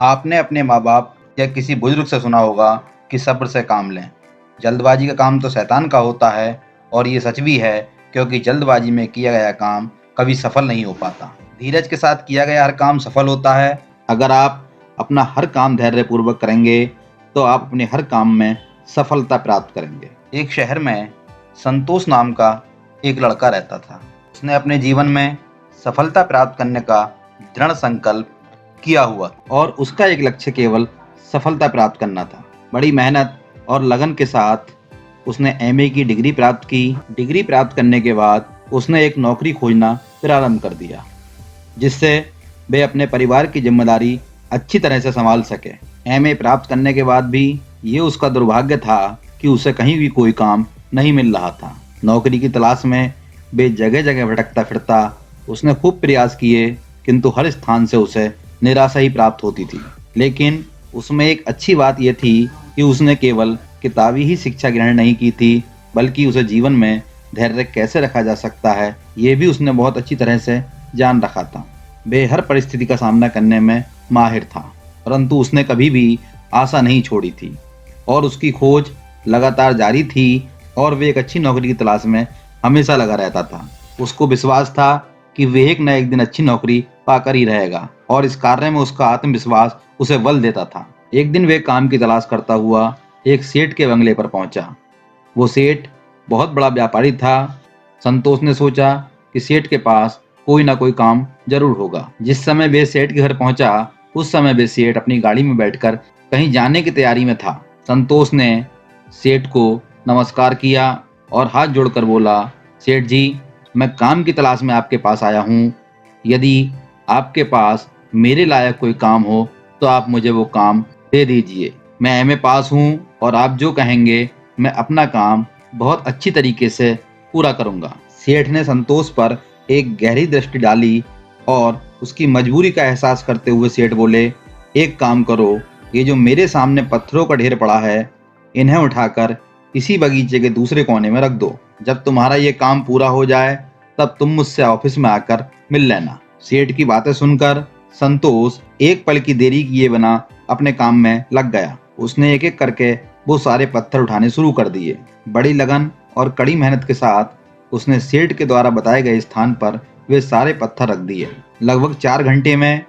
आपने अपने माँ-बाप या किसी बुजुर्ग से सुना होगा कि सब्र से काम लें। जल्दबाजी का काम तो शैतान का होता है और ये सच भी है, क्योंकि जल्दबाजी में किया गया काम कभी सफल नहीं हो पाता। धीरज के साथ किया गया हर काम सफल होता है। अगर आप अपना हर काम धैर्यपूर्वक करेंगे, तो आप अपने हर काम में सफलता प्राप्त करेंगे। एक शहर में संतोष नाम का एक लड़का रहता था। उसने अपने जीवन में सफलता प्राप्त करने का दृढ़ संकल्प किया हुआ और उसका एक लक्ष्य केवल सफलता प्राप्त करना था। बड़ी मेहनत और लगन के साथ उसने एमए की डिग्री प्राप्त की। डिग्री प्राप्त करने के बाद उसने एक नौकरी खोजना प्रारंभ कर दिया, जिससे वे अपने परिवार की जिम्मेदारी अच्छी तरह से संभाल सके। एमए प्राप्त करने के बाद भी ये उसका दुर्भाग्य था कि उसे कहीं भी कोई काम नहीं मिल रहा था। नौकरी की तलाश में वे जगह जगह भटकता फिरता। उसने खूब प्रयास किए, किंतु हर स्थान से उसे निराशा ही प्राप्त होती थी। लेकिन उसमें एक अच्छी बात यह थी कि उसने केवल किताबी ही शिक्षा ग्रहण नहीं की थी, बल्कि उसे जीवन में धैर्य कैसे रखा जा सकता है, ये भी उसने बहुत अच्छी तरह से जान रखा था। वे हर परिस्थिति का सामना करने में माहिर था, परंतु उसने कभी भी आशा नहीं छोड़ी थी और उसकी खोज लगातार जारी थी और वे एक अच्छी नौकरी की तलाश में हमेशा लगा रहता था। उसको विश्वास था कि वे एक न एक दिन अच्छी नौकरी पाकर ही रहेगा और इस कार्य में उसका आत्मविश्वास उसे बल देता था। एक दिन वे काम की तलाश करता हुआ एक सेठ के बंगले पर पहुंचा। वो सेठ बहुत बड़ा व्यापारी था। संतोष ने सोचा कि सेठ के पास कोई ना कोई काम जरूर होगा। जिस समय वे सेठ के घर पहुंचा, उस समय वे सेठ अपनी गाड़ी में बैठकर कहीं जाने की तैयारी में था। संतोष ने सेठ को नमस्कार किया और हाथ जोड़कर बोला, सेठ जी, मैं काम की तलाश में आपके पास आया हूँ। यदि आपके पास मेरे लायक कोई काम हो तो आप मुझे वो काम दे दीजिए। मैं एमए पास हूँ और आप जो कहेंगे मैं अपना काम बहुत अच्छी तरीके से पूरा करूंगा। सेठ ने संतोष पर एक गहरी दृष्टि डाली और उसकी मजबूरी का एहसास करते हुए सेठ बोले, एक काम करो, ये जो मेरे सामने पत्थरों का ढेर पड़ा है, इन्हें उठाकर इसी बगीचे के दूसरे कोने में रख दो। जब तुम्हारा ये काम पूरा हो जाए, तब तुम मुझसे ऑफिस में आकर मिल लेना। सेठ की बातें सुनकर संतोष एक पल की देरी किए बिना अपने काम में लग गया। उसने एक एक करके वो सारे पत्थर उठाने शुरू कर दिए। बड़ी लगन और कड़ी मेहनत के साथ उसने सेठ के द्वारा बताए गए स्थान पर वे सारे पत्थर रख दिए। लगभग 4 घंटे में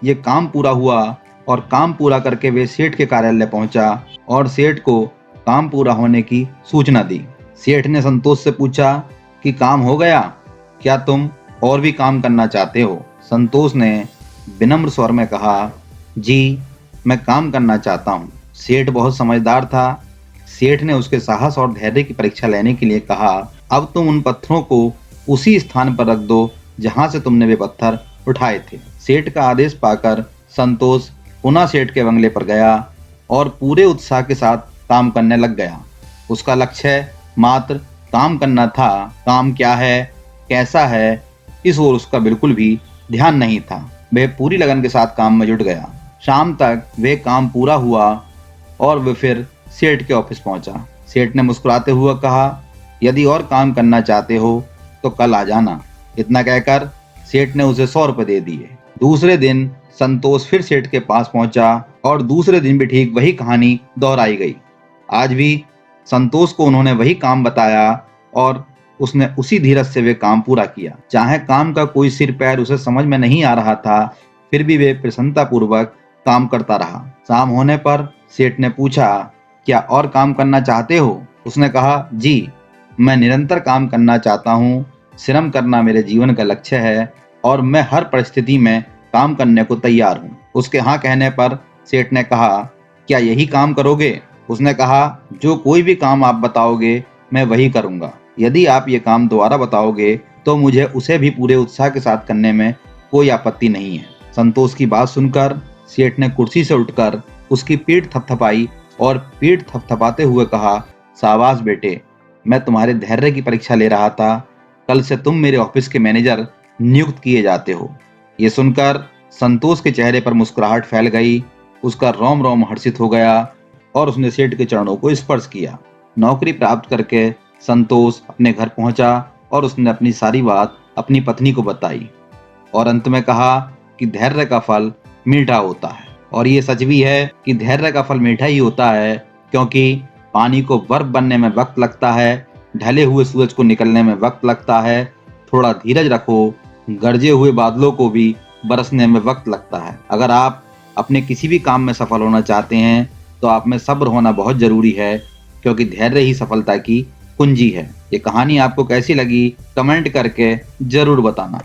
ये काम पूरा हुआ और काम पूरा करके वे सेठ के कार्यालय पहुंचा और सेठ को काम पूरा होने की सूचना दी। सेठ ने संतोष से पूछा कि काम हो गया, क्या तुम और भी काम करना चाहते हो? संतोष ने विनम्र स्वर में कहा, जी, मैं काम करना चाहता हूँ। सेठ बहुत समझदार था। सेठ ने उसके साहस और धैर्य की परीक्षा लेने के लिए कहा, अब तुम उन पत्थरों को उसी स्थान पर रख दो जहां से तुमने वे पत्थर उठाए थे। सेठ का आदेश पाकर संतोष पुनः सेठ के बंगले पर गया और पूरे उत्साह के साथ काम करने लग गया। उसका लक्ष्य मात्र काम करना था। काम क्या है, कैसा है, इस ओर उसका बिल्कुल भी ध्यान नहीं था। वह पूरी लगन के साथ काम में जुट गया। शाम तक वह काम पूरा हुआ और वह फिर सेठ के ऑफिस पहुंचा। सेठ ने मुस्कुराते हुए कहा, यदि और काम करना चाहते हो तो कल आ जाना। इतना कहकर सेठ ने उसे 100 रुपए दे दिए। दूसरे दिन संतोष फिर सेठ के पास पहुंचा और दूसरे दिन भी ठीक वही कहानी दोहराई गई। आज भी संतोष को उन्होंने वही काम बताया और उसने उसी धीरज से वे काम पूरा किया। चाहे काम का कोई सिर पैर उसे समझ में नहीं आ रहा था, फिर भी वे प्रसन्नता पूर्वक काम करता रहा। शाम होने पर सेठ ने पूछा, क्या और काम करना चाहते हो? उसने कहा, जी, मैं निरंतर काम करना चाहता हूँ। श्रम करना मेरे जीवन का लक्ष्य है और मैं हर परिस्थिति में काम करने को तैयार हूँ। उसके हाँ कहने पर सेठ ने कहा, क्या यही काम करोगे? उसने कहा, जो कोई भी काम आप बताओगे मैं वही करूँगा। यदि आप ये काम दोबारा बताओगे तो मुझे उसे भी पूरे उत्साह के साथ करने में कोई आपत्ति नहीं है। संतोष की बात सुनकर सेठ ने कुर्सी से उठकर उसकी पीठ थपथपाई और पीठ थपथपाते हुए कहा, शाबाश बेटे, मैं तुम्हारे धैर्य की परीक्षा ले रहा था। कल से तुम मेरे ऑफिस के मैनेजर नियुक्त किए जाते हो। ये सुनकर संतोष के चेहरे पर मुस्कुराहट फैल गई। उसका रोम रोम हर्षित हो गया और उसने सेठ के चरणों को स्पर्श किया। नौकरी प्राप्त करके संतोष अपने घर पहुंचा और उसने अपनी सारी बात अपनी पत्नी को बताई और अंत में कहा कि धैर्य का फल मीठा होता है। और ये सच भी है कि धैर्य का फल मीठा ही होता है, क्योंकि पानी को बर्फ बनने में वक्त लगता है, ढले हुए सूरज को निकलने में वक्त लगता है। थोड़ा धीरज रखो, गरजे हुए बादलों को भी बरसने में वक्त लगता है। अगर आप अपने किसी भी काम में सफल होना चाहते हैं तो आप में सब्र होना बहुत जरूरी है, क्योंकि धैर्य ही सफलता की कुंजी है। ये कहानी आपको कैसी लगी कमेंट करके जरूर बताना।